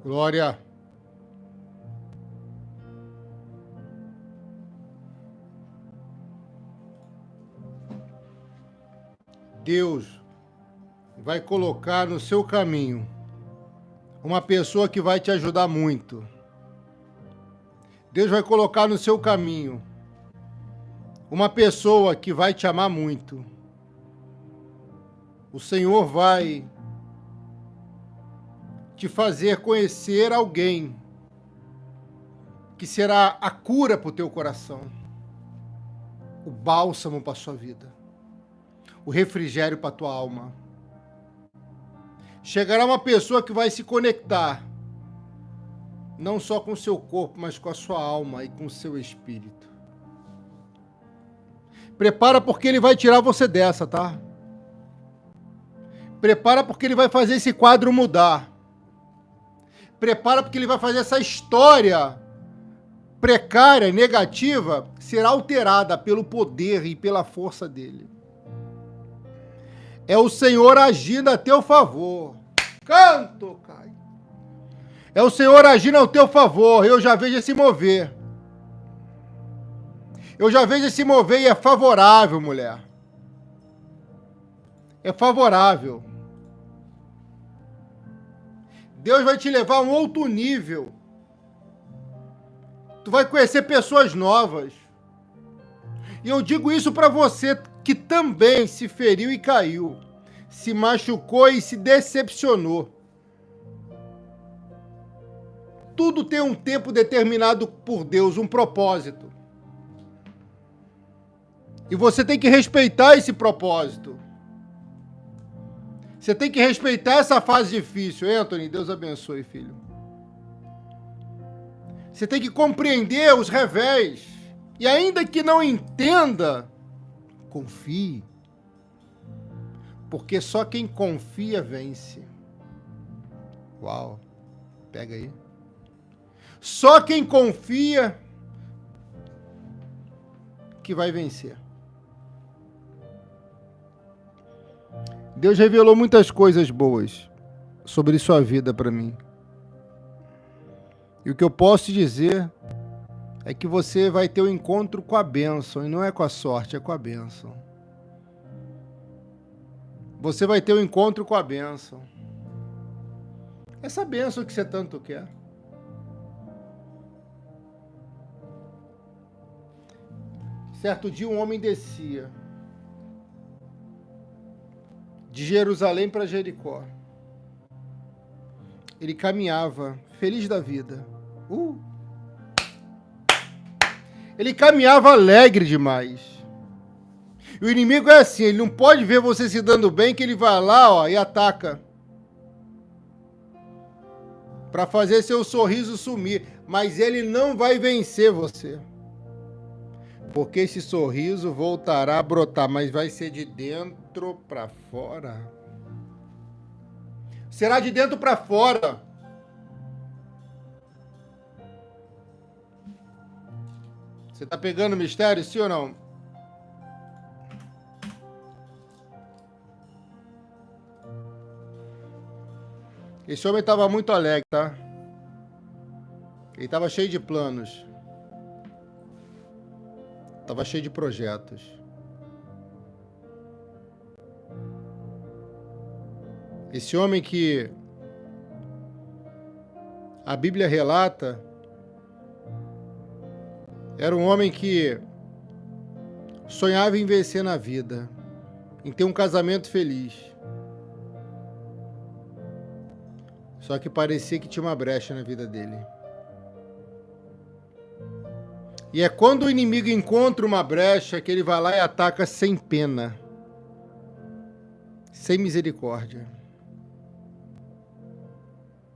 Glória. Deus vai colocar no seu caminho uma pessoa que vai te ajudar muito. Deus vai colocar no seu caminho uma pessoa que vai te amar muito. O Senhor vai te fazer conhecer alguém que será a cura para o teu coração, o bálsamo para a sua vida, o refrigério para a tua alma. Chegará uma pessoa que vai se conectar, não só com o seu corpo, mas com a sua alma e com o seu espírito. Prepara porque ele vai tirar você dessa, tá? Prepara porque ele vai fazer esse quadro mudar. Prepara porque ele vai fazer essa história precária e negativa ser alterada pelo poder e pela força dele. É o Senhor agindo a teu favor. Canto, Caio. É o Senhor agindo ao teu favor. Eu já vejo esse mover. Eu já vejo esse mover e é favorável, mulher. É favorável. Deus vai te levar a um outro nível. Tu vai conhecer pessoas novas. E eu digo isso para você que também se feriu e caiu, se machucou e se decepcionou. Tudo tem um tempo determinado por Deus, um propósito. E você tem que respeitar esse propósito. Você tem que respeitar essa fase difícil. Anthony, Deus abençoe, filho. Você tem que compreender os revés. E ainda que não entenda, confie. Porque só quem confia vence. Uau. Pega aí. Só quem confia que vai vencer. Deus revelou muitas coisas boas sobre sua vida para mim. E o que eu posso te dizer é que você vai ter um encontro com a bênção, e não é com a sorte, é com a bênção. Você vai ter um encontro com a bênção. Essa bênção que você tanto quer. Certo dia um homem descia de Jerusalém para Jericó. Ele caminhava, feliz da vida. Ele caminhava alegre demais. E o inimigo é assim, ele não pode ver você se dando bem, que ele vai lá, ó, e ataca. Para fazer seu sorriso sumir. Mas ele não vai vencer você. Porque esse sorriso voltará a brotar, mas vai ser de dentro para fora. Será de dentro para fora. Você está pegando o mistério, sim ou não? Esse homem estava muito alegre, tá? Ele estava cheio de planos. Estava cheio de projetos. Esse homem que a Bíblia relata era um homem que sonhava em vencer na vida, em ter um casamento feliz. Só que parecia que tinha uma brecha na vida dele. E é quando o inimigo encontra uma brecha que ele vai lá e ataca sem pena, sem misericórdia.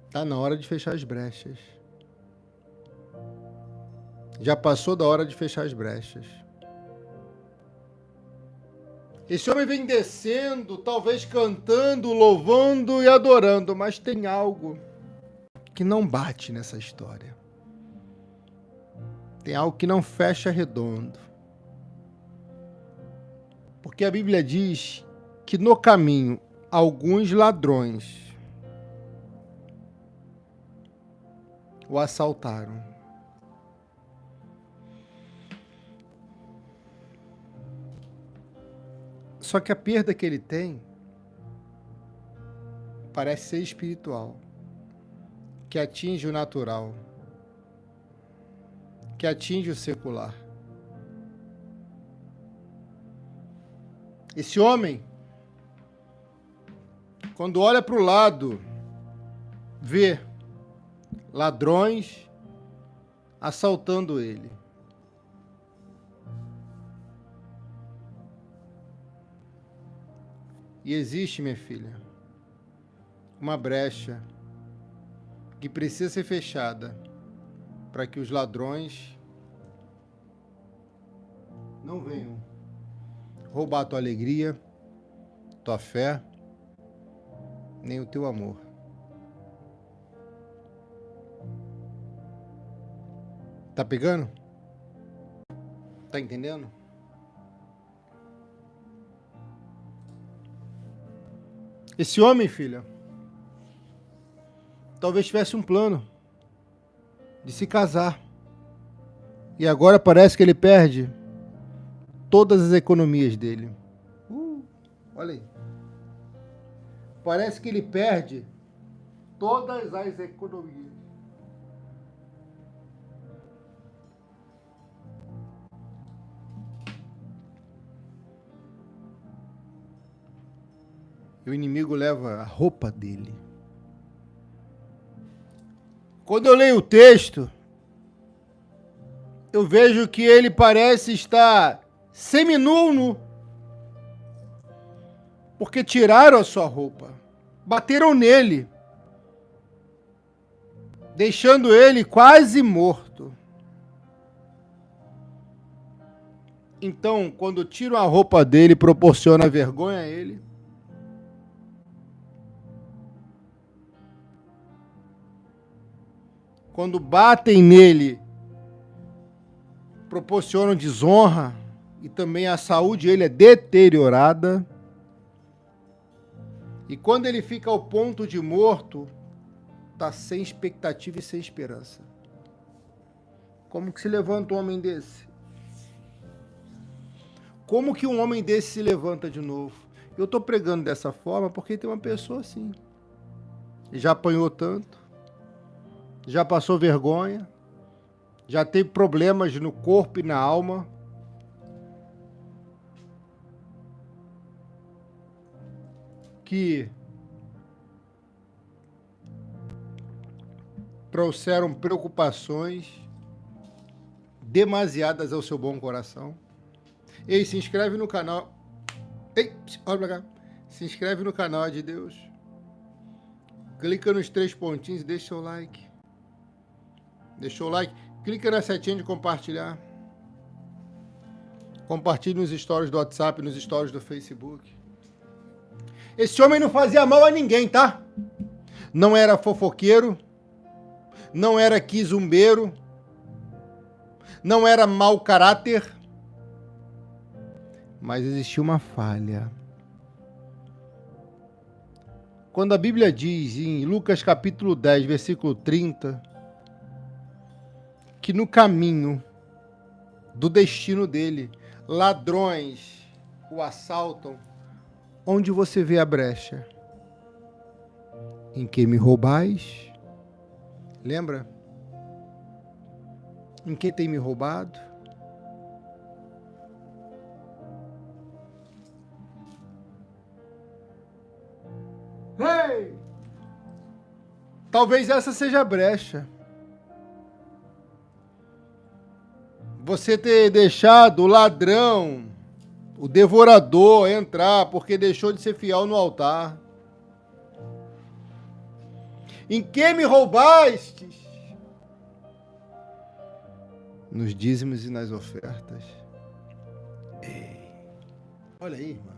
Está na hora de fechar as brechas. Já passou da hora de fechar as brechas. Esse homem vem descendo, talvez cantando, louvando e adorando, mas tem algo que não bate nessa história. Tem algo que não fecha redondo. Porque a Bíblia diz que no caminho alguns ladrões o assaltaram. Só que a perda que ele tem parece ser espiritual, que atinge o natural, que atinge o secular. Esse homem, quando olha para o lado, vê ladrões assaltando ele. E existe, minha filha, uma brecha que precisa ser fechada para que os ladrões não venham roubar tua alegria, tua fé, nem o teu amor. Tá pegando? Tá entendendo? Esse homem, filha, talvez tivesse um plano de se casar. E agora parece que ele perde todas as economias dele. Olha aí. Parece que ele perde todas as economias. E o inimigo leva a roupa dele. Quando eu leio o texto, eu vejo que ele parece estar seminu, porque tiraram a sua roupa, bateram nele, deixando ele quase morto. Então, quando tiram a roupa dele, proporciona vergonha a ele. Quando batem nele, proporcionam desonra e também a saúde dele é deteriorada. E quando ele fica ao ponto de morto, está sem expectativa e sem esperança. Como que se levanta um homem desse? Como que um homem desse se levanta de novo? Eu estou pregando dessa forma porque tem uma pessoa assim. Já apanhou tanto, já passou vergonha, já teve problemas no corpo e na alma. Que trouxeram preocupações demasiadas ao seu bom coração. Ei, se inscreve no canal. Ei, olha pra cá. Se inscreve no canal de Deus. Clica nos 3 pontinhos e deixa o like. Deixou o like? Clica na setinha de compartilhar. Compartilhe nos stories do WhatsApp, nos stories do Facebook. Esse homem não fazia mal a ninguém, tá? Não era fofoqueiro, não era quizumbeiro, não era mau caráter, mas existia uma falha. Quando a Bíblia diz em Lucas capítulo 10, versículo 30, que no caminho do destino dele, ladrões o assaltam, onde você vê a brecha? Em que me roubais? Lembra? Em que tem me roubado? Hey! Talvez essa seja a brecha. Você ter deixado o ladrão, o devorador entrar porque deixou de ser fiel no altar. Em que me roubastes? Nos dízimos e nas ofertas. Ei, olha aí, irmã.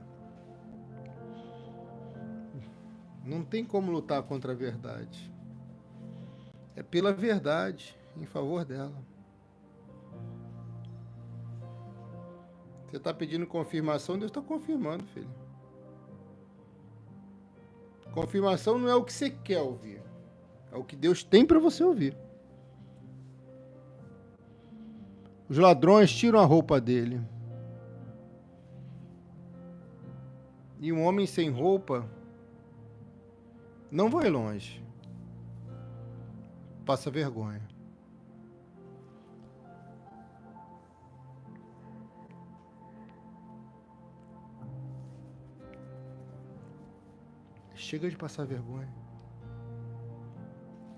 Não tem como lutar contra a verdade. É pela verdade, em favor dela. Você está pedindo confirmação, Deus está confirmando, filho. Confirmação não é o que você quer ouvir. É o que Deus tem para você ouvir. Os ladrões tiram a roupa dele. E um homem sem roupa não vai longe. Passa vergonha. Chega de passar vergonha.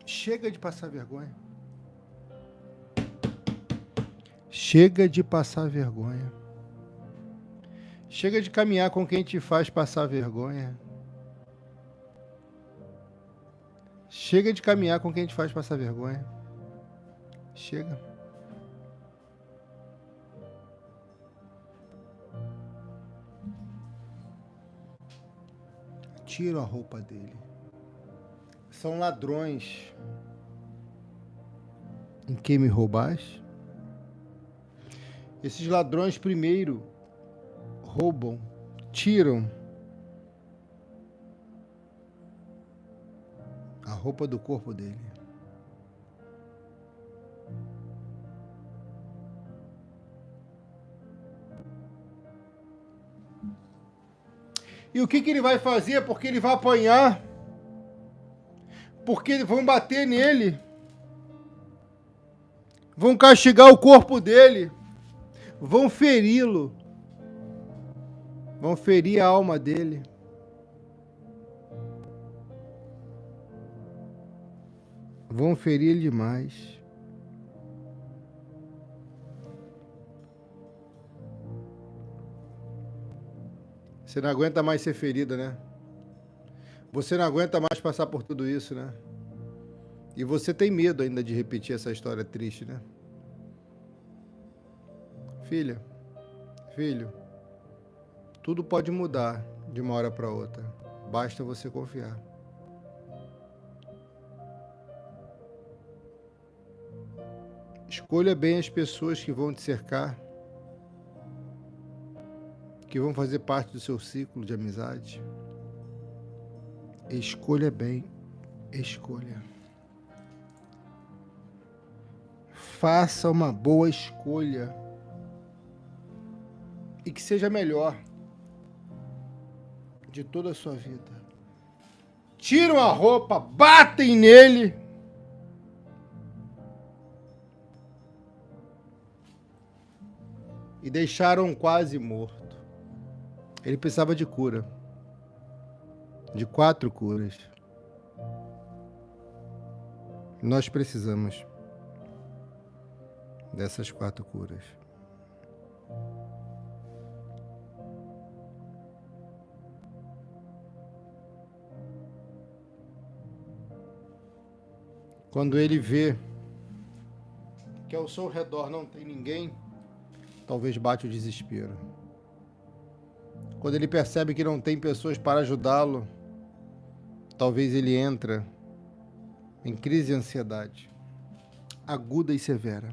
Chega de passar vergonha. Chega de passar vergonha. Chega de caminhar com quem te faz passar vergonha. Chega de caminhar com quem te faz passar vergonha. Chega. Tira a roupa dele. São ladrões. Em que me roubaste? Esses ladrões primeiro roubam, tiram a roupa do corpo dele. E o que ele vai fazer? Porque ele vai apanhar. Porque vão bater nele. Vão castigar o corpo dele. Vão feri-lo. Vão ferir a alma dele. Vão ferir ele demais. Você não aguenta mais ser ferida, né? Você não aguenta mais passar por tudo isso, né? E você tem medo ainda de repetir essa história triste, né? Filha, filho, tudo pode mudar de uma hora para outra. Basta você confiar. Escolha bem as pessoas que vão te cercar, que vão fazer parte do seu ciclo de amizade. Escolha bem, escolha. Faça uma boa escolha. E que seja melhor de toda a sua vida. Tiram a roupa, batem nele. E deixaram quase morto. Ele precisava de cura. De 4 curas. Nós precisamos dessas 4 curas. Quando ele vê que ao seu redor não tem ninguém, talvez bate o desespero. Quando ele percebe que não tem pessoas para ajudá-lo, talvez ele entra em crise de ansiedade, aguda e severa.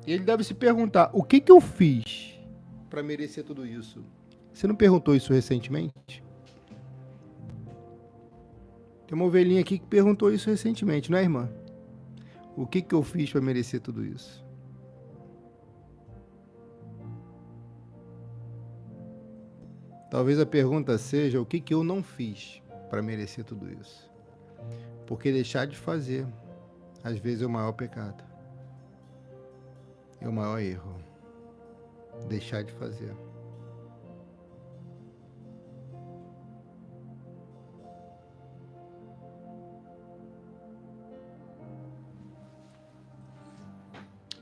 E ele deve se perguntar, o que eu fiz para merecer tudo isso? Você não perguntou isso recentemente? Tem uma ovelhinha aqui que perguntou isso recentemente, não é, irmã? O que eu fiz para merecer tudo isso? Talvez a pergunta seja, o que eu não fiz para merecer tudo isso? Porque deixar de fazer, às vezes, é o maior pecado. É o maior erro. Deixar de fazer.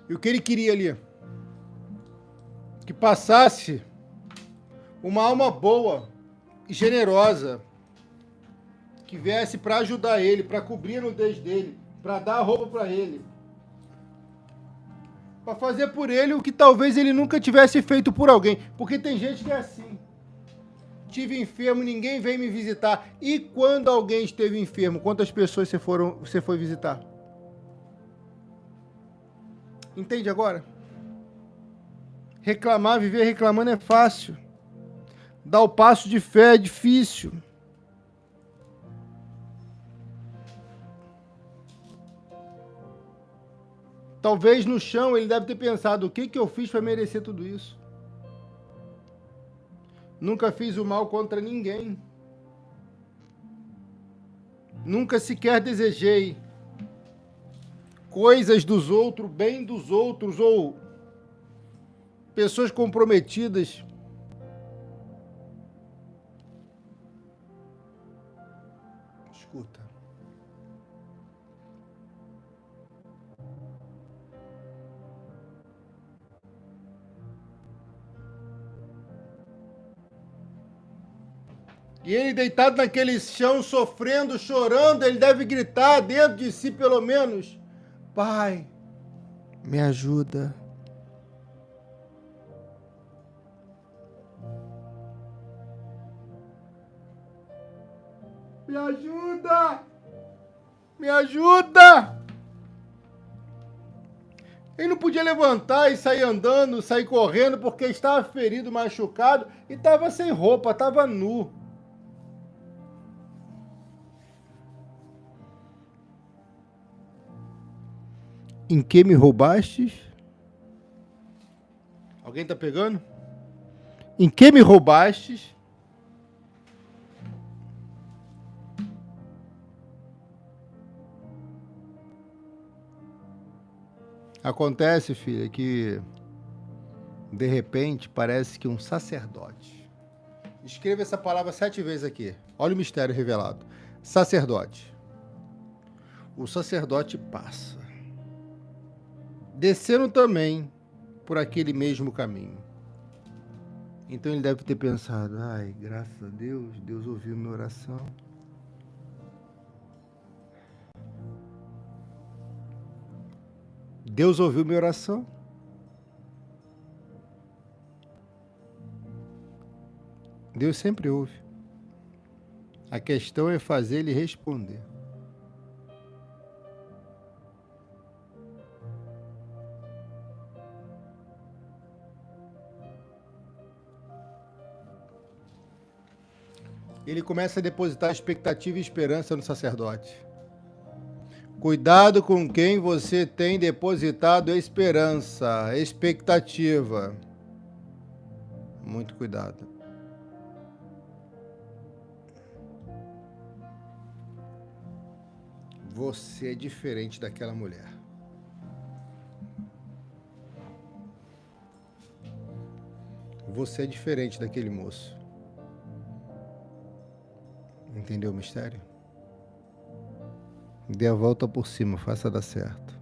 E o que ele queria ali? Que passasse uma alma boa e generosa, que viesse para ajudar ele, para cobrir a nudez dele, para dar a roupa para ele, para fazer por ele o que talvez ele nunca tivesse feito por alguém, porque tem gente que é assim. Tive enfermo, ninguém veio me visitar. E quando alguém esteve enfermo, quantas pessoas você foi visitar? Entende agora? Reclamar, viver reclamando é fácil. Dar o passo de fé é difícil. Talvez no chão ele deve ter pensado, o que eu fiz para merecer tudo isso? Nunca fiz o mal contra ninguém. Nunca sequer desejei coisas dos outros, bem dos outros, ou pessoas comprometidas. Escuta. E ele deitado naquele chão, sofrendo, chorando, ele deve gritar dentro de si pelo menos, Pai, me ajuda. Me ajuda! Me ajuda! Ele não podia levantar e sair andando, sair correndo, porque estava ferido, machucado e estava sem roupa, estava nu. Em que me roubastes? Alguém está pegando? Em que me roubastes? Acontece, filha, que de repente parece que um sacerdote. Escreva essa palavra 7 vezes aqui. Olha o mistério revelado. Sacerdote. O sacerdote passa, descendo também por aquele mesmo caminho. Então ele deve ter pensado, ai, graças a Deus, Deus ouviu minha oração. Deus ouviu minha oração. Deus sempre ouve. A questão é fazer ele responder. Ele começa a depositar expectativa e esperança no sacerdote. Cuidado com quem você tem depositado esperança, expectativa. Muito cuidado. Você é diferente daquela mulher. Você é diferente daquele moço. Entendeu o mistério? Dê a volta por cima, faça dar certo.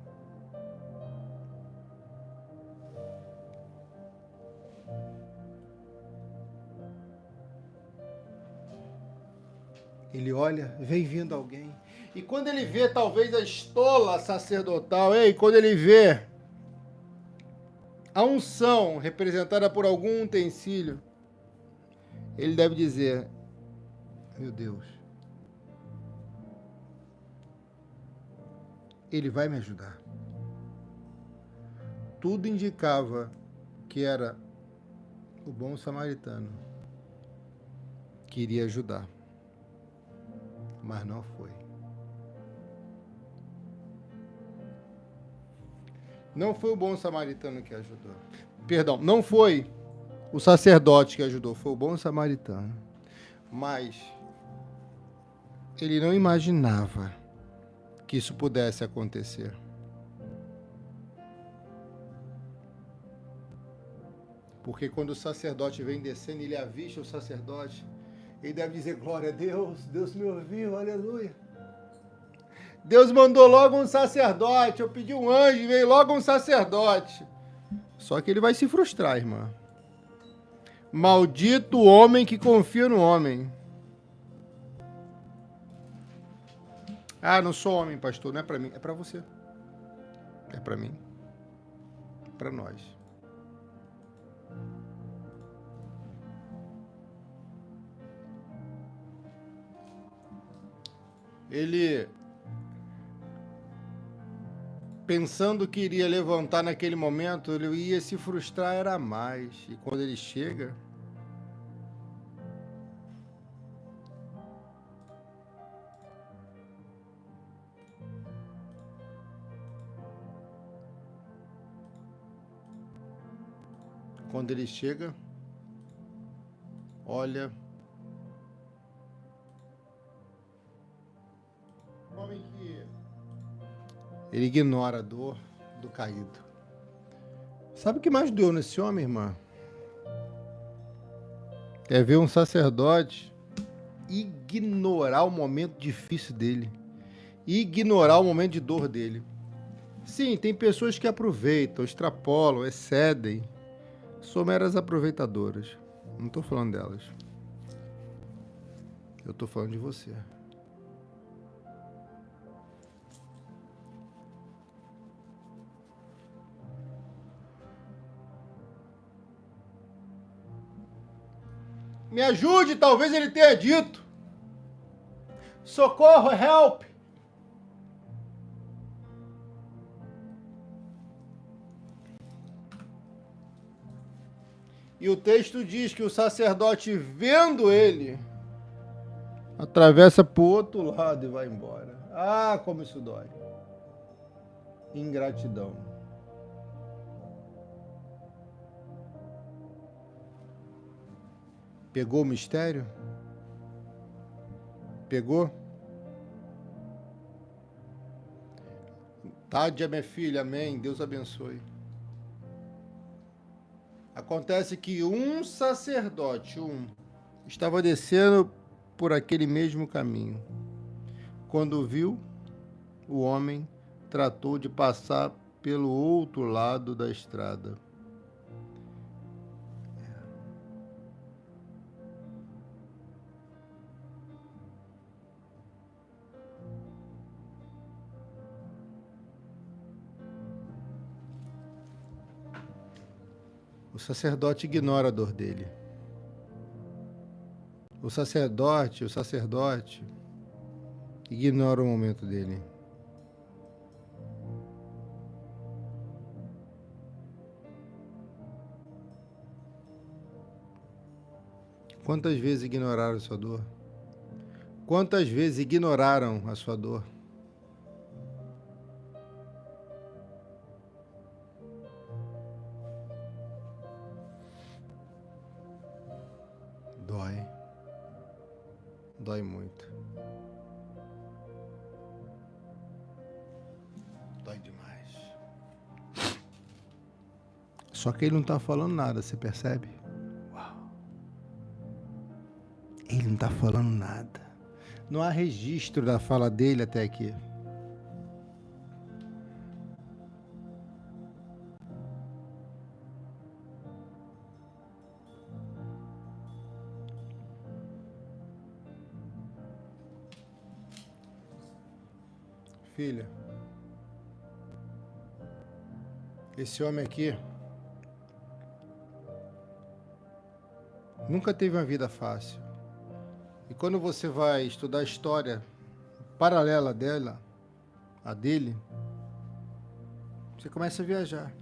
Ele olha, vem vindo alguém. E quando ele vê talvez a estola sacerdotal, quando ele vê a unção representada por algum utensílio, ele deve dizer, meu Deus, ele vai me ajudar. Tudo indicava que era o bom samaritano que iria ajudar, mas não foi. Não foi o bom samaritano que ajudou. Perdão, não foi o sacerdote que ajudou, foi o bom samaritano. Mas ele não imaginava que isso pudesse acontecer. Porque quando o sacerdote vem descendo, ele avista o sacerdote, ele deve dizer, glória a Deus, Deus me ouviu, aleluia. Deus mandou logo um sacerdote, eu pedi um anjo e veio logo um sacerdote. Só que ele vai se frustrar, irmã. Maldito o homem que confia no homem. Ah, não sou homem, pastor, não é para mim, é para você. É para mim. Para nós. Ele, pensando que iria levantar naquele momento, ele ia se frustrar, era mais. E quando ele chega, Quando ele chega, olha, um homem que ele ignora a dor do caído. Sabe o que mais doeu nesse homem, irmã? É ver um sacerdote ignorar o momento difícil dele, ignorar o momento de dor dele. Sim, tem pessoas que aproveitam, extrapolam, excedem, são meras aproveitadoras. Não estou falando delas. Eu estou falando de você. Me ajude, talvez ele tenha dito. Socorro, help. E o texto diz que o sacerdote, vendo ele, atravessa para o outro lado e vai embora. Ah, como isso dói. Ingratidão. Pegou o mistério? Pegou? Tádia, minha filha, amém. Deus abençoe. Acontece que um sacerdote, estava descendo por aquele mesmo caminho. Quando viu, o homem tratou de passar pelo outro lado da estrada. O sacerdote ignora a dor dele. O sacerdote ignora o momento dele. Quantas vezes ignoraram a sua dor? Quantas vezes ignoraram a sua dor? Dói. Dói muito. Dói demais. Só que ele não está falando nada, você percebe? Uau. Ele não está falando nada. Não há registro da fala dele até aqui. Filha, esse homem aqui nunca teve uma vida fácil. E quando você vai estudar a história paralela dela, a dele, você começa a viajar.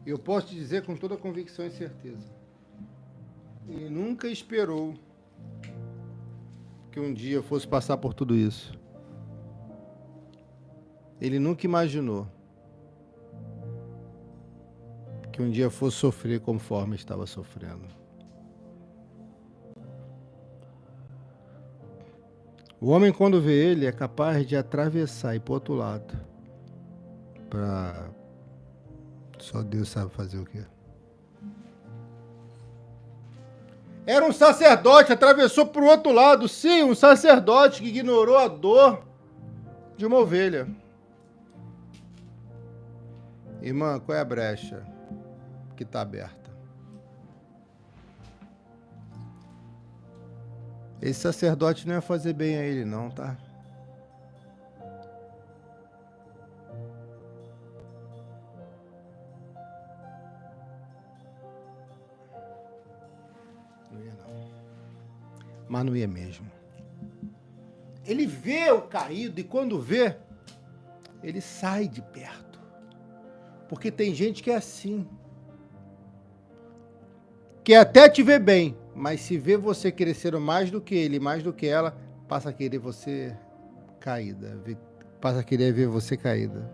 E eu posso te dizer com toda convicção e certeza, ele nunca esperou que um dia fosse passar por tudo isso. Ele nunca imaginou que um dia fosse sofrer conforme estava sofrendo. O homem, quando vê ele, é capaz de atravessar e ir para o outro lado. Só Deus sabe fazer o quê. Era um sacerdote, atravessou para o outro lado. Sim, um sacerdote que ignorou a dor de uma ovelha. Irmã, qual é a brecha que está aberta? Esse sacerdote não ia fazer bem a ele não, tá? Não ia não. Mas não ia mesmo. Ele vê o caído e quando vê, ele sai de perto. Porque tem gente que é assim. Que até te vê bem, mas se vê você crescendo mais do que ele, mais do que ela, passa a querer você caída. Passa a querer ver você caída.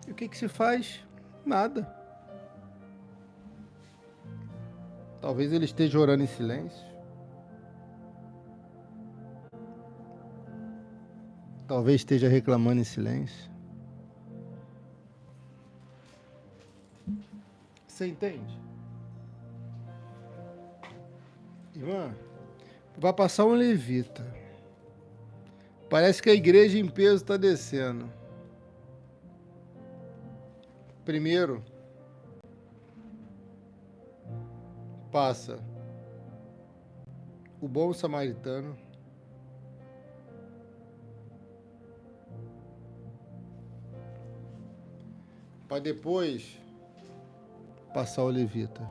E o que se faz? Nada. Talvez ele esteja orando em silêncio. Talvez esteja reclamando em silêncio. Você entende? Irmã, vai passar um levita. Parece que a igreja em peso está descendo. Primeiro, passa o bom samaritano. Para depois passar o levita.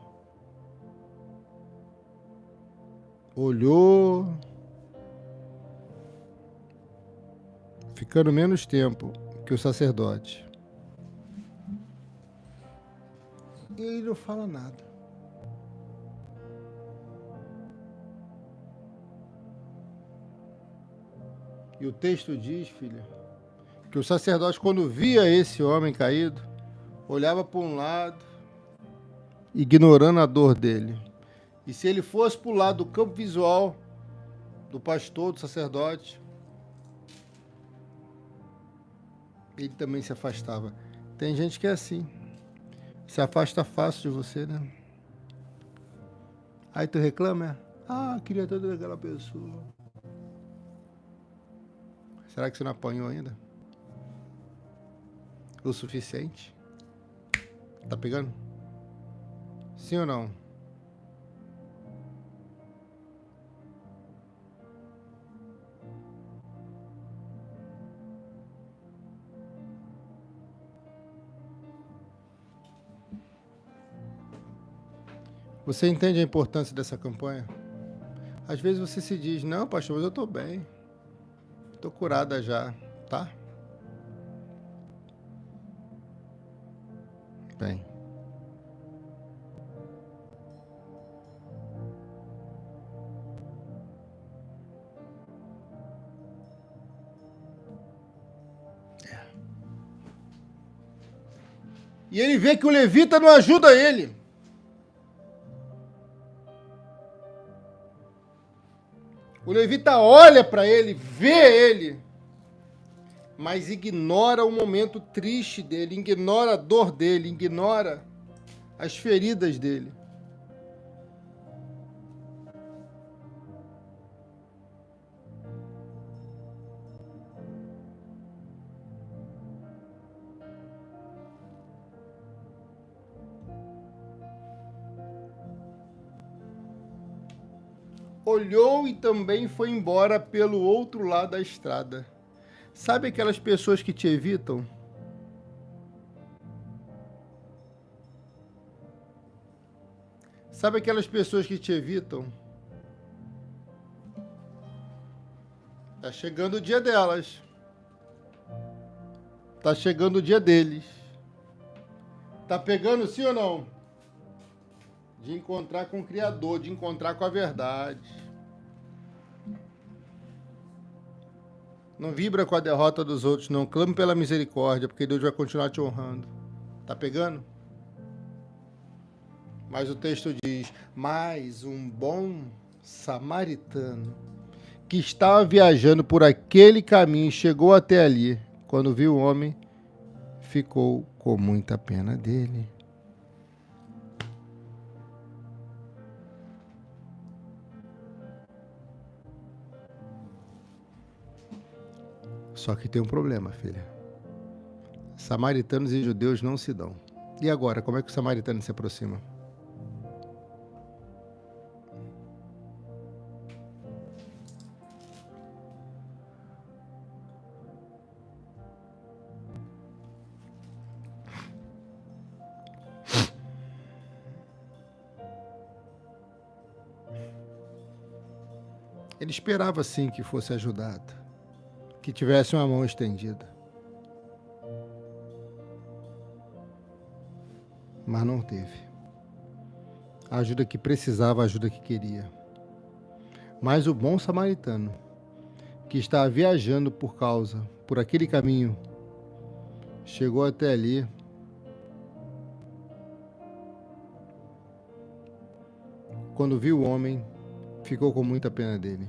Olhou, ficando menos tempo que o sacerdote. E ele não fala nada. E o texto diz, filha, que o sacerdote, quando via esse homem caído, olhava para um lado, ignorando a dor dele. E se ele fosse para o lado do campo visual do pastor, do sacerdote, ele também se afastava. Tem gente que é assim. Se afasta fácil de você, né? Aí tu reclama, é? Ah, queria tanto daquela pessoa. Será que você não apanhou ainda? O suficiente? Tá pegando? Sim ou não? Você entende a importância dessa campanha? Às vezes você se diz, não, pastor, mas eu estou bem. Estou curada já, tá? Bem. E ele vê que o levita não ajuda ele. O levita olha para ele, vê ele, mas ignora o momento triste dele, ignora a dor dele, ignora as feridas dele. Olhou e também foi embora pelo outro lado da estrada. Sabe aquelas pessoas que te evitam? Sabe aquelas pessoas que te evitam? Tá chegando o dia delas. Tá chegando o dia deles. Tá pegando sim ou não? De encontrar com o Criador, de encontrar com a verdade. Não vibra com a derrota dos outros, não. Clame pela misericórdia, porque Deus vai continuar te honrando. Tá pegando? Mas o texto diz, mas um bom samaritano que estava viajando por aquele caminho chegou até ali. Quando viu o homem, ficou com muita pena dele. Só que tem um problema, filha. Samaritanos e judeus não se dão. E agora, como é que o samaritano se aproxima? Ele esperava sim que fosse ajudado, que tivesse uma mão estendida. Mas não teve. A ajuda que precisava, a ajuda que queria. Mas o bom samaritano, que estava viajando por aquele caminho, chegou até ali. Quando viu o homem, ficou com muita pena dele.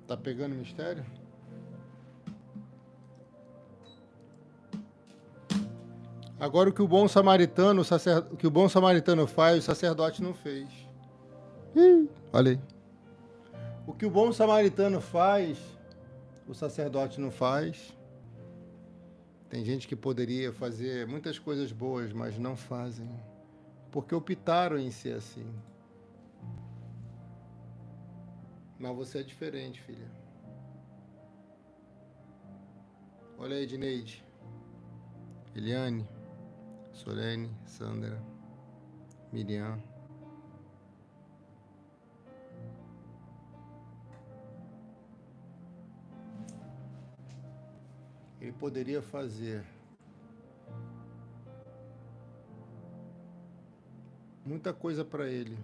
Tá pegando o mistério? Agora o que o bom samaritano, o que o bom samaritano faz, o sacerdote não fez. Olha aí. O que o bom samaritano faz, o sacerdote não faz. Tem gente que poderia fazer muitas coisas boas, mas não fazem, porque optaram em ser assim. Mas você é diferente, filha. Olha aí, Edneide, Eliane, Solene, Sandra, Miriam. Ele poderia fazer muita coisa para ele,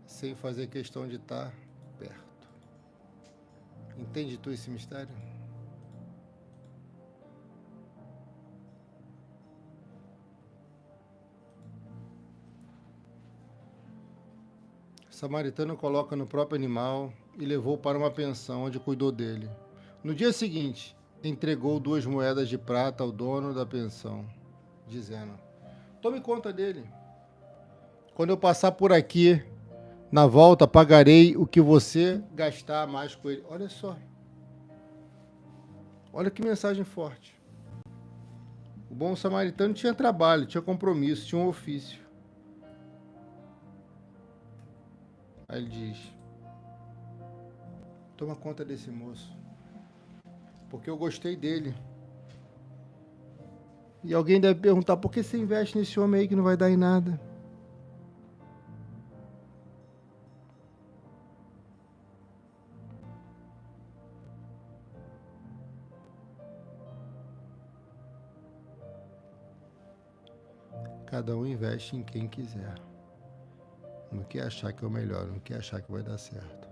sem fazer questão de estar perto. Entende tu esse mistério? O samaritano coloca no próprio animal e levou para uma pensão onde cuidou dele. No dia seguinte, entregou 2 moedas de prata ao dono da pensão, dizendo: tome conta dele. Quando eu passar por aqui, na volta, pagarei o que você gastar mais com ele. Olha só. Olha que mensagem forte. O bom samaritano tinha trabalho, tinha compromisso, tinha um ofício. Aí ele diz: toma conta desse moço, porque eu gostei dele. E alguém deve perguntar: por que você investe nesse homem aí que não vai dar em nada? Cada um investe em quem quiser, no que achar que é o melhor, no que achar que vai dar certo.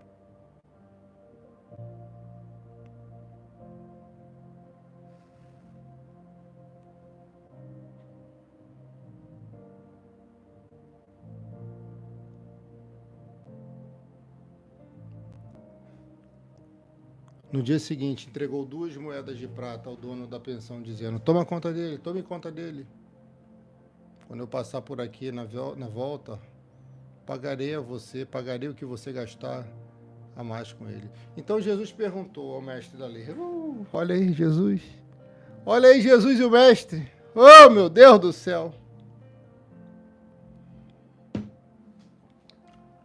No dia seguinte, entregou 2 moedas de prata ao dono da pensão, dizendo: toma conta dele, tome conta dele. Quando eu passar por aqui na volta, pagarei a você, pagarei o que você gastar a mais com ele. Então Jesus perguntou ao mestre da lei: olha aí, Jesus. Olha aí, Jesus e o mestre. Oh, meu Deus do céu.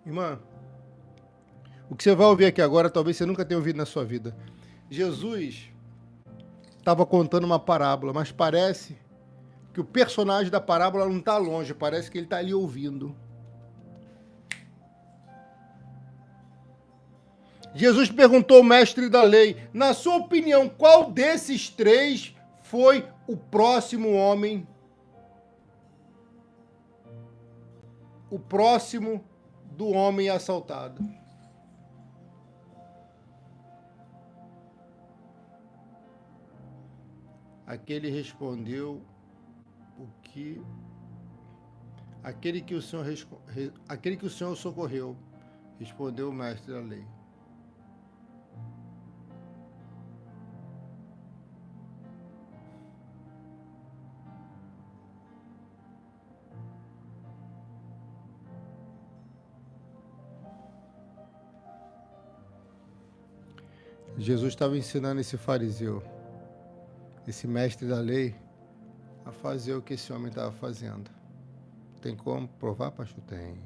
Irmã, o que você vai ouvir aqui agora, talvez você nunca tenha ouvido na sua vida. Jesus estava contando uma parábola, mas parece que o personagem da parábola não está longe, parece que ele está ali ouvindo. Jesus perguntou ao mestre da lei: na sua opinião, qual desses 3 foi o próximo homem? O próximo do homem assaltado. Aquele respondeu aquele que o Senhor socorreu, respondeu o mestre da lei. Jesus estava ensinando esse fariseu, esse mestre da lei, a fazer o que esse homem estava fazendo. Tem como provar, pastor? Tem.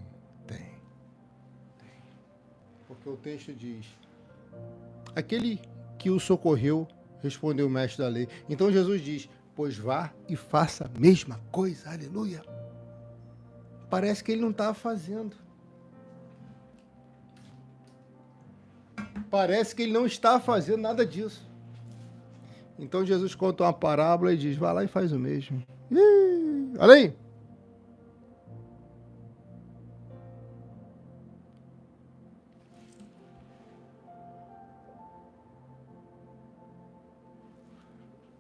Porque o texto diz: aquele que o socorreu, respondeu o mestre da lei. Então Jesus diz: pois vá e faça a mesma coisa. Aleluia. Parece que ele não estava fazendo. Parece que ele não está fazendo nada disso. Então Jesus conta uma parábola e diz: vai lá e faz o mesmo. Ih, olha aí.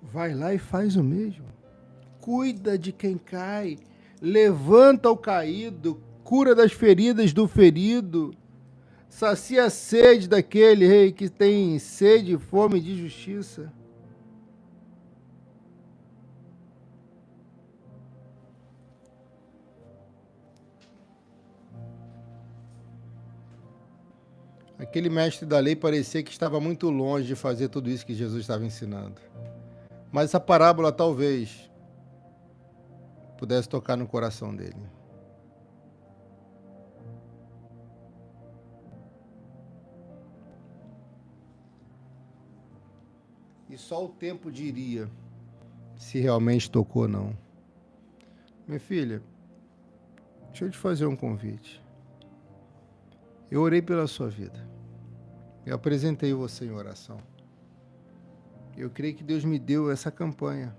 Vai lá e faz o mesmo. Cuida de quem cai. Levanta o caído. Cura das feridas do ferido. Sacia a sede daquele rei que tem sede e fome de justiça. Aquele mestre da lei parecia que estava muito longe de fazer tudo isso que Jesus estava ensinando. Mas essa parábola talvez pudesse tocar no coração dele. E só o tempo diria se realmente tocou ou não. Minha filha, deixa eu te fazer um convite. Eu orei pela sua vida. Eu apresentei você em oração. Eu creio que Deus me deu essa campanha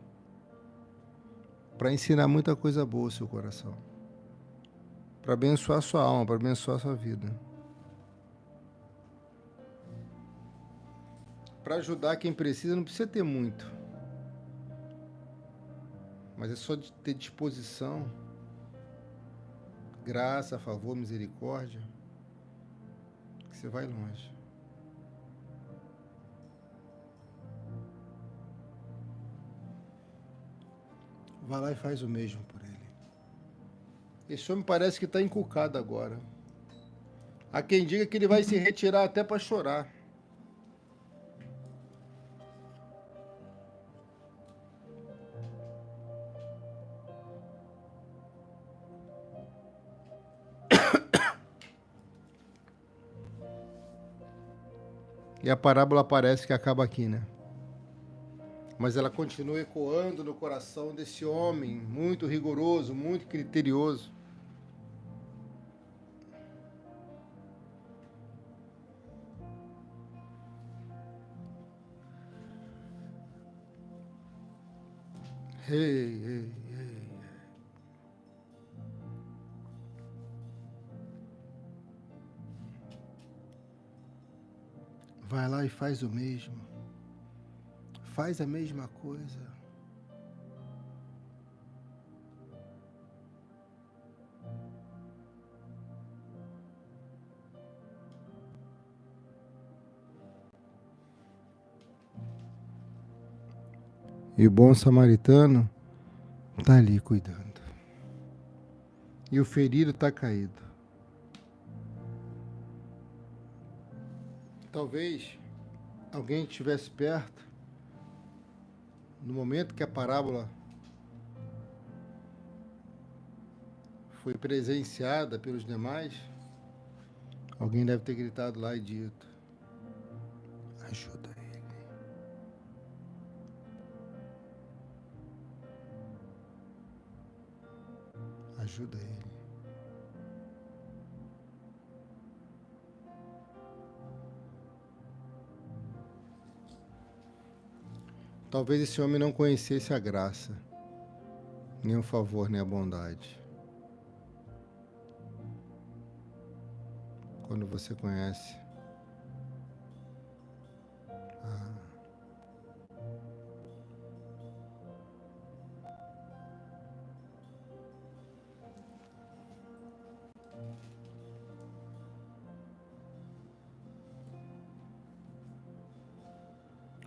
para ensinar muita coisa boa ao seu coração. Para abençoar a sua alma, para abençoar a sua vida. Para ajudar quem precisa, não precisa ter muito. Mas é só de ter disposição, graça, favor, misericórdia, que você vai longe. Vai lá e faz o mesmo por ele. Esse homem parece que está encucado agora. Há quem diga que ele vai se retirar até para chorar. E a parábola parece que acaba aqui, né? Mas ela continua ecoando no coração desse homem muito rigoroso, muito criterioso. Ei, ei, ei. Vai lá e faz o mesmo. Faz a mesma coisa. E o bom samaritano está ali cuidando. E o ferido está caído. Talvez alguém que estivesse perto, no momento que a parábola foi presenciada pelos demais, alguém deve ter gritado lá e dito: ajuda ele. Ajuda ele. Talvez esse homem não conhecesse a graça, nem o favor, nem a bondade. Quando você conhece,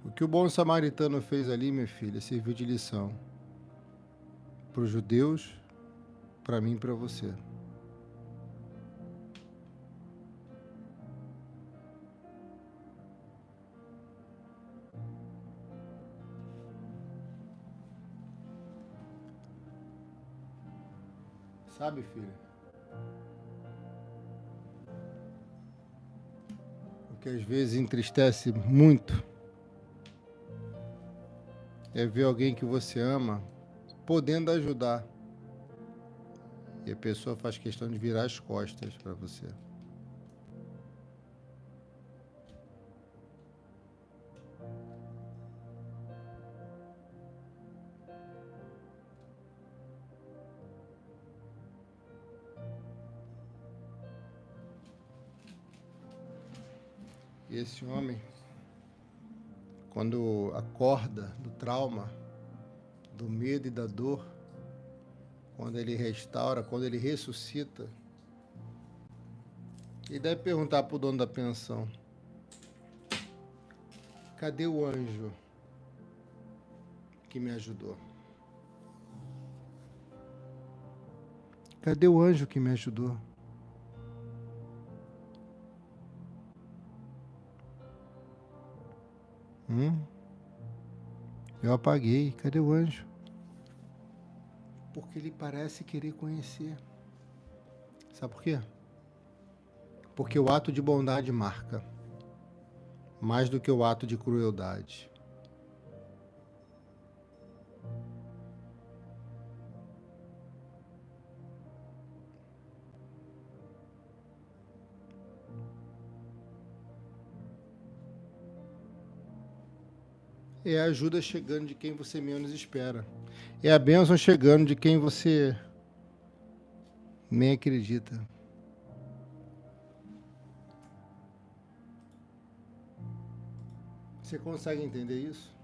o que o bom samaritano fez ali, minha filha, serviu de lição para os judeus, para mim e para você. Sabe, filha? O que às vezes entristece muito é ver alguém que você ama podendo ajudar. E a pessoa faz questão de virar as costas para você. E esse homem, quando acorda do trauma, do medo e da dor, quando ele restaura, quando ele ressuscita, ele deve perguntar para o dono da pensão: cadê o anjo que me ajudou? Cadê o anjo que me ajudou? Eu apaguei. Cadê o anjo? Porque ele parece querer conhecer. Sabe por quê? Porque o ato de bondade marca mais do que o ato de crueldade. É a ajuda chegando de quem você menos espera. É a bênção chegando de quem você nem acredita. Você consegue entender isso?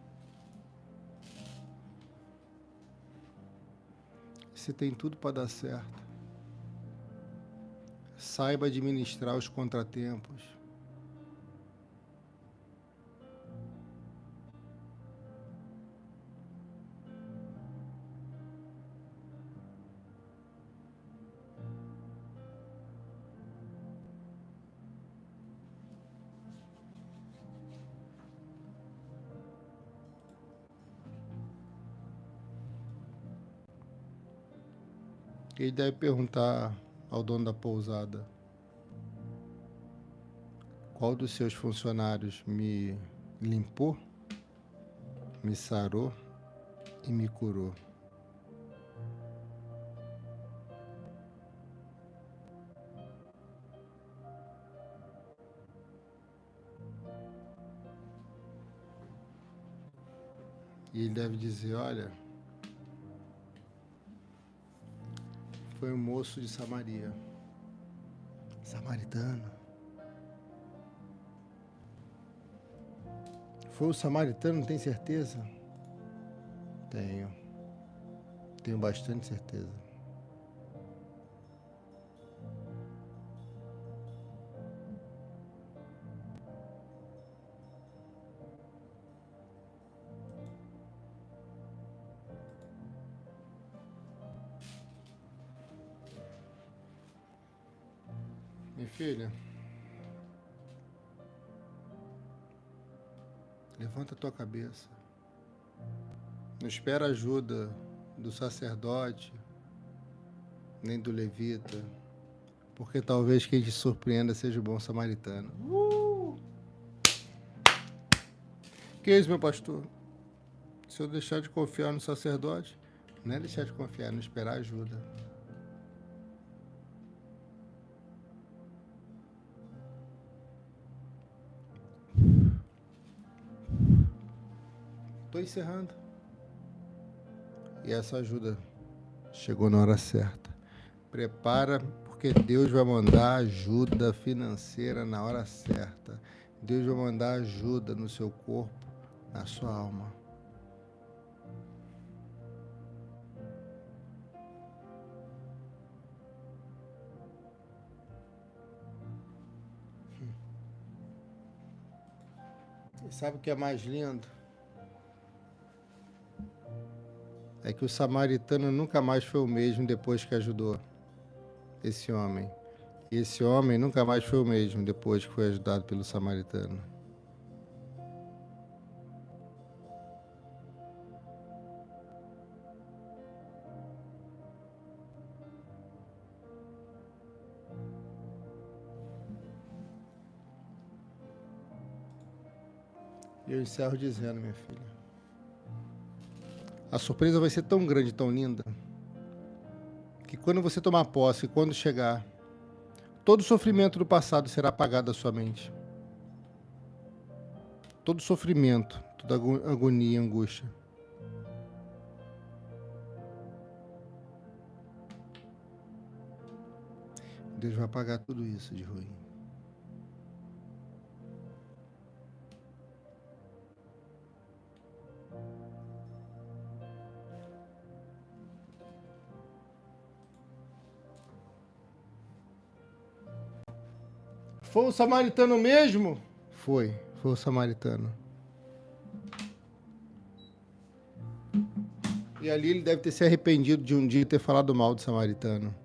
Você tem tudo para dar certo. Saiba administrar os contratempos. Ele deve perguntar ao dono da pousada: qual dos seus funcionários me limpou, me sarou e me curou? E ele deve dizer: olha, foi um moço de Samaria. Samaritano. Foi o samaritano, tem certeza? Tenho. Tenho bastante certeza. Minha filha, levanta a tua cabeça. Não espera ajuda do sacerdote, nem do levita, porque talvez quem te surpreenda seja o bom samaritano. Que é isso, meu pastor? Se eu deixar de confiar no sacerdote, não é deixar de confiar, é não esperar ajuda. Estou encerrando. E essa ajuda chegou na hora certa. Prepara, porque Deus vai mandar ajuda financeira na hora certa. Deus vai mandar ajuda no seu corpo, na sua alma. E sabe o que é mais lindo? É que o samaritano nunca mais foi o mesmo depois que ajudou esse homem. E esse homem nunca mais foi o mesmo depois que foi ajudado pelo samaritano. E eu encerro dizendo, minha filha, a surpresa vai ser tão grande, tão linda, que quando você tomar posse, quando chegar, todo o sofrimento do passado será apagado da sua mente. Todo sofrimento, toda agonia e angústia. Deus vai apagar tudo isso de ruim. Foi o samaritano mesmo? Foi o samaritano. E ali ele deve ter se arrependido de um dia ter falado mal do samaritano.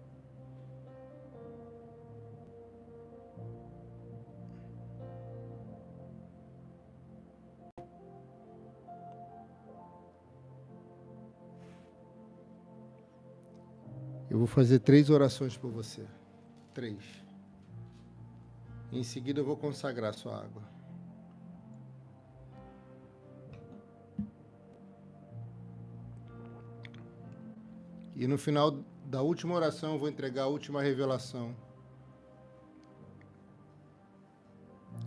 Eu vou fazer 3 orações por você. 3. Em seguida eu vou consagrar sua água. E no final da última oração eu vou entregar a última revelação.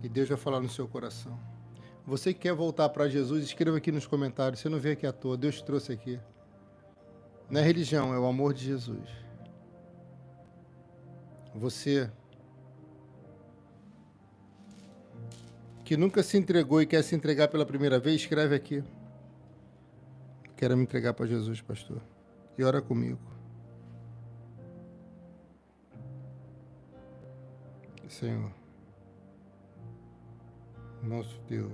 E Deus vai falar no seu coração. Você que quer voltar para Jesus, escreva aqui nos comentários. Você não veio aqui à toa, Deus te trouxe aqui. Não é religião, é o amor de Jesus. Você que nunca se entregou e quer se entregar pela primeira vez, escreve aqui. Quero me entregar para Jesus, pastor. E ora comigo. Senhor, nosso Deus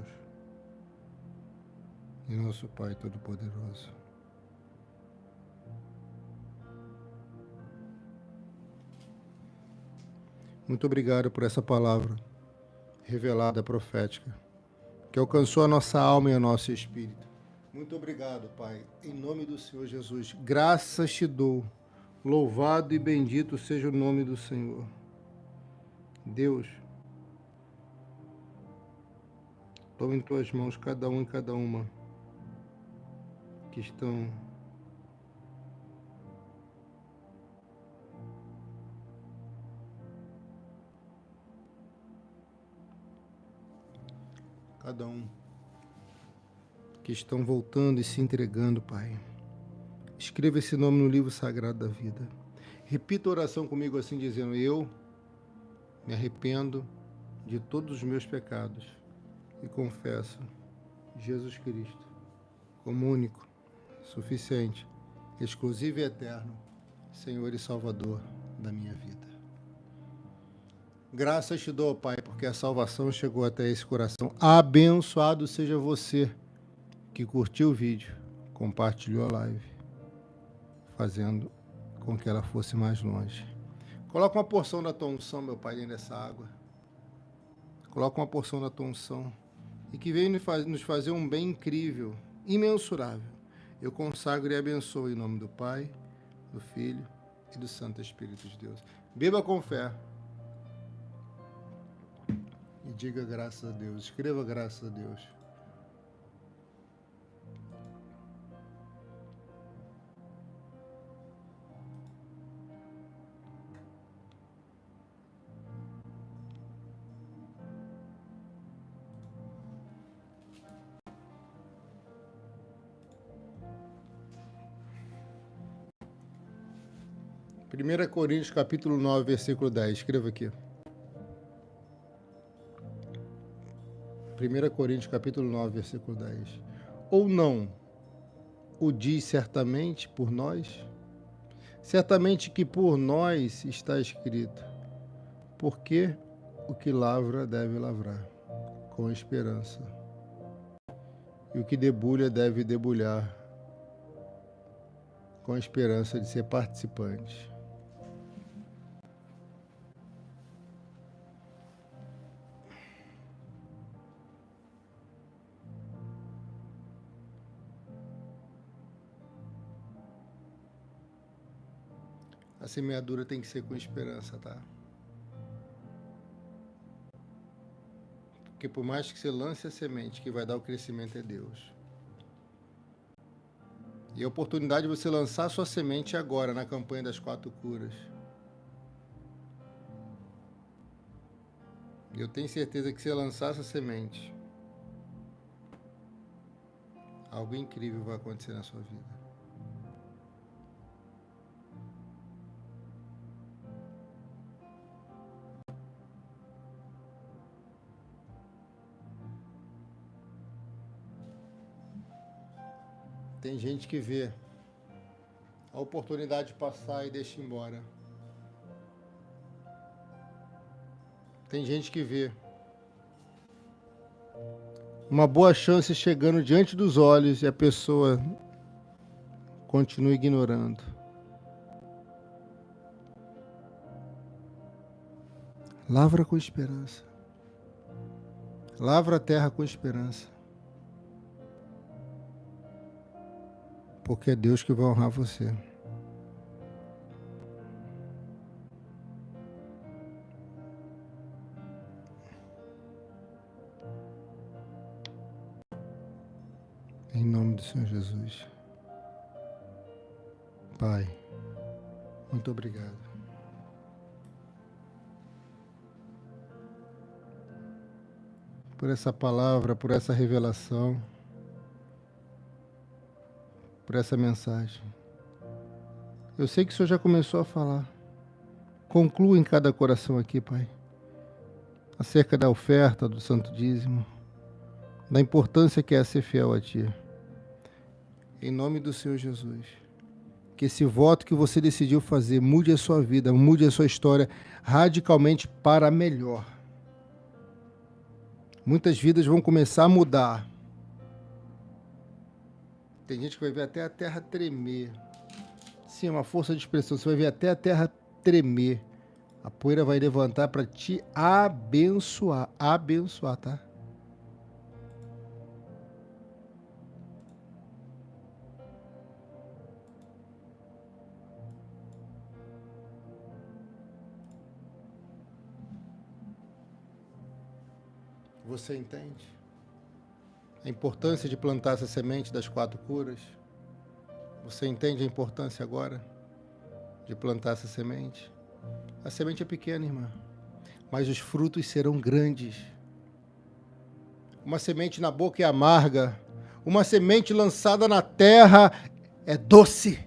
e nosso Pai Todo-Poderoso, muito obrigado por essa palavra revelada, profética, que alcançou a nossa alma e o nosso espírito. Muito obrigado, Pai, em nome do Senhor Jesus. Graças te dou. Louvado e bendito seja o nome do Senhor. Deus, toma em tuas mãos cada um e cada uma que estão voltando e se entregando, Pai. Escreva esse nome no livro sagrado da vida. Repita a oração comigo assim, dizendo: eu me arrependo de todos os meus pecados e confesso Jesus Cristo como único, suficiente, exclusivo e eterno Senhor e Salvador da minha vida. Graças te dou, Pai, porque a salvação chegou até esse coração. Abençoado seja você que curtiu o vídeo, compartilhou a live, fazendo com que ela fosse mais longe. Coloca uma porção da tua unção, meu Pai, dentro dessa água. Coloca uma porção da tua unção e que venha nos fazer um bem incrível, imensurável. Eu consagro e abençoo em nome do Pai, do Filho e do Santo Espírito de Deus. Beba com fé e diga graças a Deus. Escreva graças a Deus. Primeira Coríntios capítulo 9, versículo 10. Escreva aqui. 1 Coríntios capítulo 9, versículo 10. Ou não o diz certamente por nós? Certamente que por nós está escrito: porque o que lavra deve lavrar com esperança, e o que debulha deve debulhar com a esperança de ser participante. A semeadura tem que ser com esperança, tá? Porque por mais que você lance a semente, que vai dar o crescimento é Deus. E a oportunidade de você lançar a sua semente agora, na campanha das 4 curas. Eu tenho certeza que se você lançar essa semente, algo incrível vai acontecer na sua vida. Tem gente que vê a oportunidade passar e deixa embora. Tem gente que vê uma boa chance chegando diante dos olhos e a pessoa continua ignorando. Lavra com esperança. Lavra a terra com esperança. Porque é Deus que vai honrar você. Em nome do Senhor Jesus. Pai, muito obrigado. Por essa palavra, por essa revelação, por essa mensagem. Eu sei que o Senhor já começou a falar. Conclua em cada coração aqui, Pai, acerca da oferta, do santo dízimo, da importância que é ser fiel a Ti. Em nome do Senhor Jesus. Que esse voto que você decidiu fazer mude a sua vida, mude a sua história radicalmente para melhor. Muitas vidas vão começar a mudar. Tem gente que vai ver até a terra tremer. Sim, é uma força de expressão. Você vai ver até a terra tremer. A poeira vai levantar para te abençoar. Abençoar, tá? Você entende a importância de plantar essa semente das 4 curas? Você entende a importância agora de plantar essa semente? A semente é pequena, irmã, mas os frutos serão grandes. Uma semente na boca é amarga, uma semente lançada na terra é doce.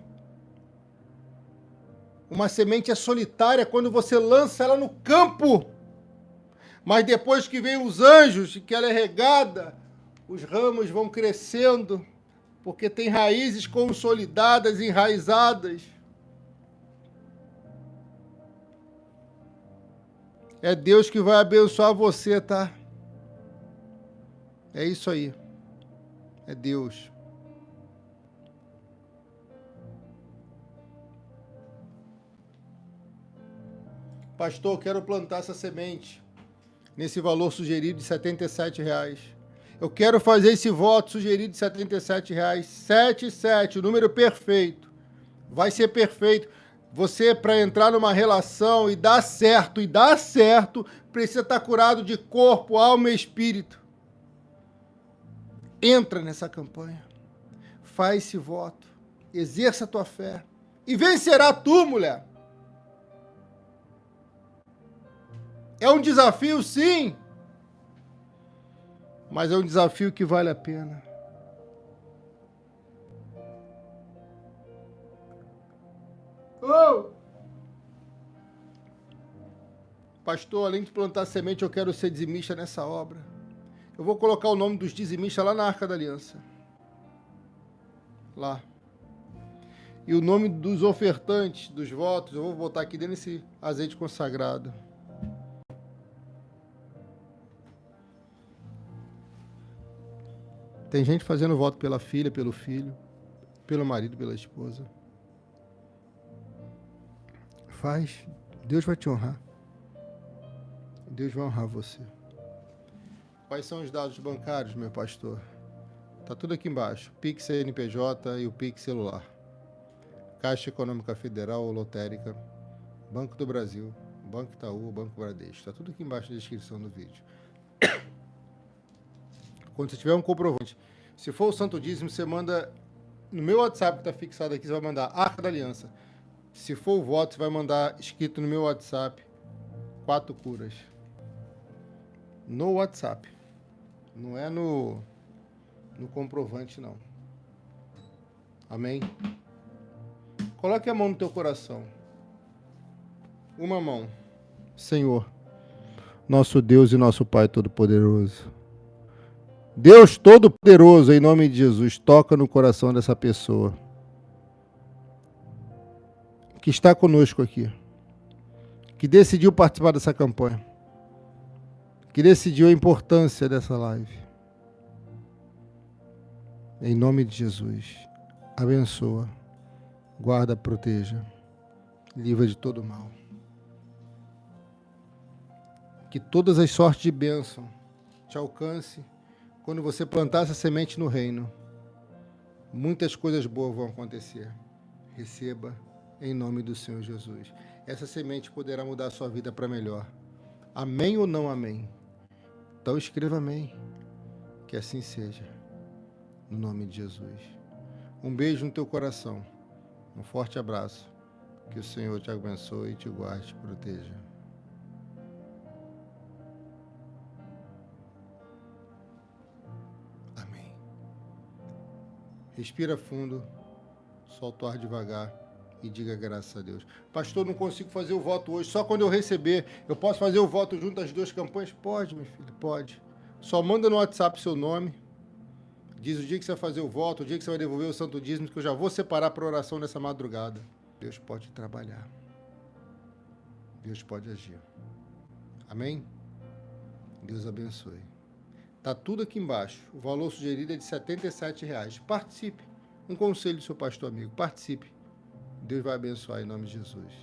Uma semente é solitária quando você lança ela no campo. Mas depois que vem os anjos, que ela é regada, os ramos vão crescendo, porque tem raízes consolidadas, enraizadas. É Deus que vai abençoar você, tá? É isso aí. É Deus. Pastor, eu quero plantar essa semente nesse valor sugerido de R$77. Eu quero fazer esse voto sugerido de R$77. 77, o número perfeito. Vai ser perfeito. Você, para entrar numa relação e dar certo, precisa estar curado de corpo, alma e espírito. Entra nessa campanha. Faz esse voto. Exerça a tua fé. E vencerá tu, mulher. É um desafio, sim, mas é um desafio que vale a pena. Oh! Pastor, além de plantar semente, eu quero ser dizimista nessa obra. Eu vou colocar o nome dos dizimistas lá na Arca da Aliança. Lá. E o nome dos ofertantes, dos votos, eu vou botar aqui dentro desse azeite consagrado. Tem gente fazendo voto pela filha, pelo filho, pelo marido, pela esposa. Faz. Deus vai te honrar. Deus vai honrar você. Quais são os dados bancários, meu pastor? Tá tudo aqui embaixo. Pix CNPJ e o Pix celular. Caixa Econômica Federal ou Lotérica. Banco do Brasil. Banco Itaú, Banco Bradesco. Tá tudo aqui embaixo na descrição do vídeo. Quando você tiver um comprovante, se for o Santo Dízimo, você manda no meu WhatsApp que está fixado aqui, você vai mandar Arca da Aliança. Se for o voto, você vai mandar escrito no meu WhatsApp 4 curas. No WhatsApp. Não é no comprovante, não. Amém? Coloque a mão no teu coração. Uma mão. Senhor, nosso Deus e nosso Pai Todo-Poderoso, Deus Todo-Poderoso, em nome de Jesus, toca no coração dessa pessoa que está conosco aqui, que decidiu participar dessa campanha, que decidiu a importância dessa live. Em nome de Jesus, abençoa, guarda, proteja, livra de todo mal. Que todas as sortes de bênção te alcance quando você plantar essa semente no reino. Muitas coisas boas vão acontecer. Receba em nome do Senhor Jesus. Essa semente poderá mudar a sua vida para melhor. Amém ou não amém? Então escreva amém. Que assim seja. No nome de Jesus. Um beijo no teu coração. Um forte abraço. Que o Senhor te abençoe, te guarde, te proteja. Amém. Respira fundo, solta o ar devagar e diga graças a Deus. Pastor, não consigo fazer o voto hoje, só quando eu receber. Eu posso fazer o voto junto às duas campanhas? Pode, meu filho, pode. Só manda no WhatsApp seu nome, diz o dia que você vai fazer o voto, o dia que você vai devolver o santo dízimo, que eu já vou separar para oração nessa madrugada. Deus pode trabalhar. Deus pode agir. Amém? Deus abençoe. Tá tudo aqui embaixo. O valor sugerido é de R$ 77,00. Participe. Um conselho do seu pastor amigo. Participe. Deus vai abençoar em nome de Jesus.